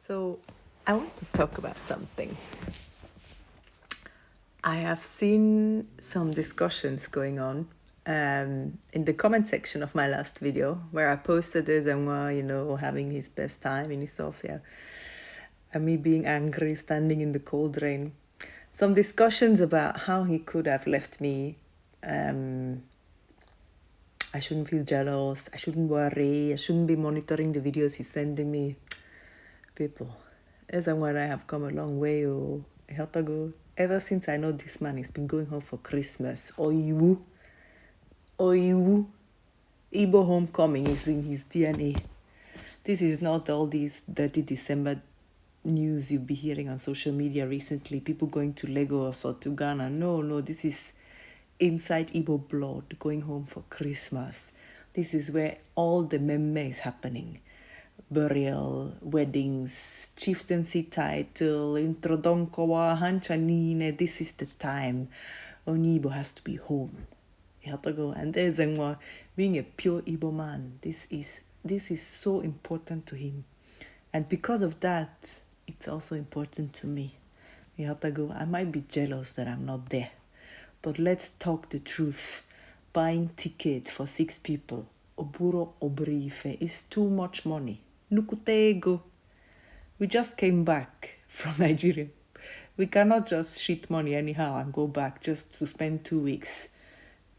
So, I want to talk about something. I have seen some discussions going on in the comment section of my last video where I posted Ezenwa, having his best time in ISUOFIA, and me being angry, standing in the cold rain. Some discussions about how he could have left me. I shouldn't feel jealous. I shouldn't worry. I shouldn't be monitoring the videos he's sending me. People, Ezenwa and I have come a long way. I have to go. Ever since I know this man, he's been going home for Christmas. Oiwu. Igbo homecoming is in his DNA. This is not all these Detty December news you'll be hearing on social media recently. People going to Lagos or to Ghana. No, this is inside Igbo blood, going home for Christmas. This is where all the meme is happening. Burial, weddings, chieftaincy title, introdonkowa, hanchanine. This is the time. Onyibo has to be home. You have to go. And there's Ezenwa, being a pure Igbo man. This is so important to him. And because of that, it's also important to me. You have to go. I might be jealous that I'm not there. But let's talk the truth. Buying tickets for 6 people, Oburo Obrife, is too much money. Nukutego. We just came back from Nigeria. We cannot just shit money anyhow and go back just to spend 2 weeks.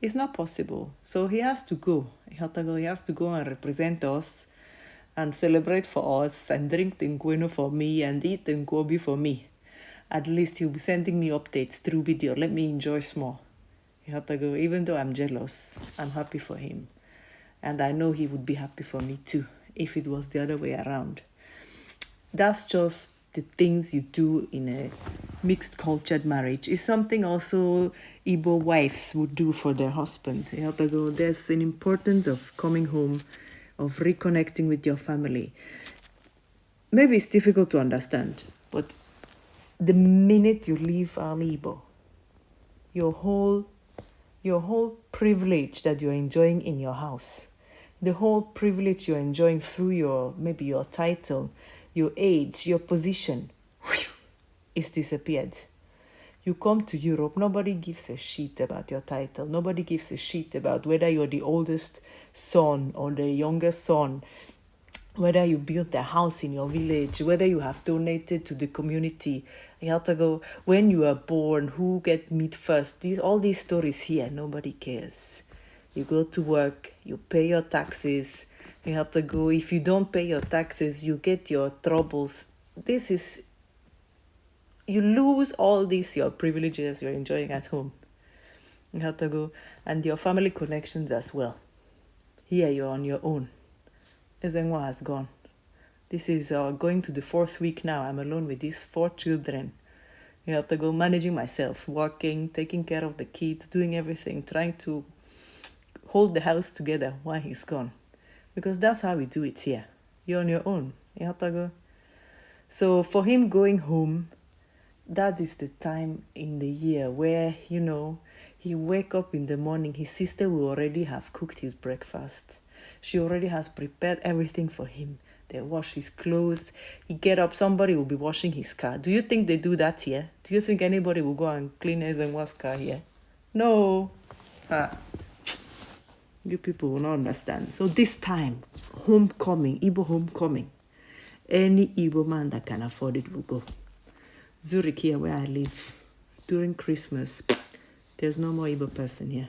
It's not possible. So he has to go. He has to go and represent us and celebrate for us and drink the Ngueno for me and eat the Ngobi for me. At least he'll be sending me updates through video. Let me enjoy small. He had to go. Even though I'm jealous, I'm happy for him. And I know he would be happy for me too if it was the other way around. That's just the things you do in a mixed cultured marriage. It's something also Igbo wives would do for their husband. They have to go. There's an importance of coming home, of reconnecting with your family. Maybe it's difficult to understand, but the minute you leave Igbo, your whole privilege that you're enjoying in your house, the whole privilege you're enjoying through your title, your age, your position, is disappeared. You come to Europe, nobody gives a shit about your title. Nobody gives a shit about whether you're the oldest son or the youngest son, whether you built a house in your village, whether you have donated to the community. You have to go, when you are born, who get meat first. All these stories here, nobody cares. You go to work, you pay your taxes. You have to go, if you don't pay your taxes, you get your troubles. You lose all these, your privileges you're enjoying at home. You have to go, and your family connections as well. Here you're on your own. Ezenwa has gone. This is going to the 4th week now. I'm alone with these 4 children. You have to go managing myself, working, taking care of the kids, doing everything, trying to hold the house together while he's gone. Because that's how we do it here. You're on your own. You have to go. So for him going home, that is the time in the year where, he wake up in the morning, his sister will already have cooked his breakfast. She already has prepared everything for him. They wash his clothes. He get up, somebody will be washing his car. Do you think they do that here? Do you think anybody will go and clean Ezenwa's car here? No. You people will not understand. So this time, homecoming, Igbo homecoming, any Igbo man that can afford it will go. Zurich here where I live, during Christmas, there's no more Igbo person here.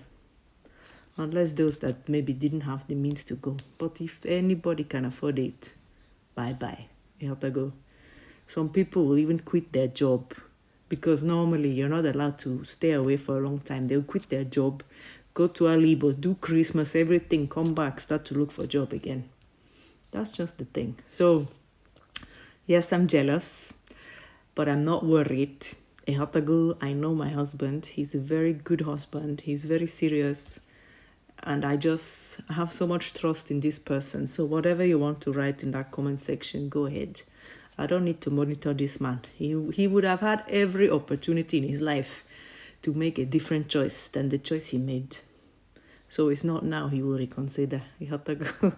Unless those that maybe didn't have the means to go. But if anybody can afford it, bye-bye. You have to go. Some people will even quit their job because normally you're not allowed to stay away for a long time. They'll quit their job, go to Igbo, do Christmas, everything, come back, start to look for a job again. That's just the thing. So, yes, I'm jealous, but I'm not worried. I have to go. I know my husband. He's a very good husband. He's very serious. And I just have so much trust in this person. So whatever you want to write in that comment section, go ahead. I don't need to monitor this man. He would have had every opportunity in his life to make a different choice than the choice he made. So it's not now he will reconsider. He had to go.